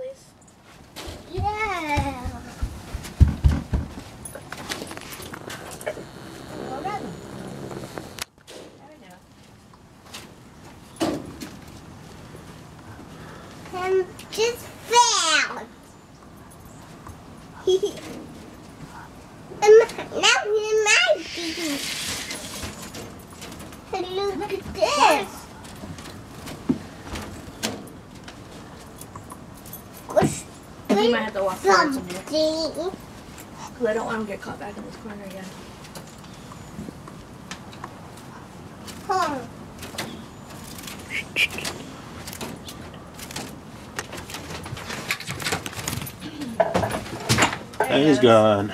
please? Yeah. Well done. There we go. I'm just found. Now in my baby. Look at this. You might have to walk towards him here. Something. Because I don't want him to get caught back in this corner again. Huh. He's gone.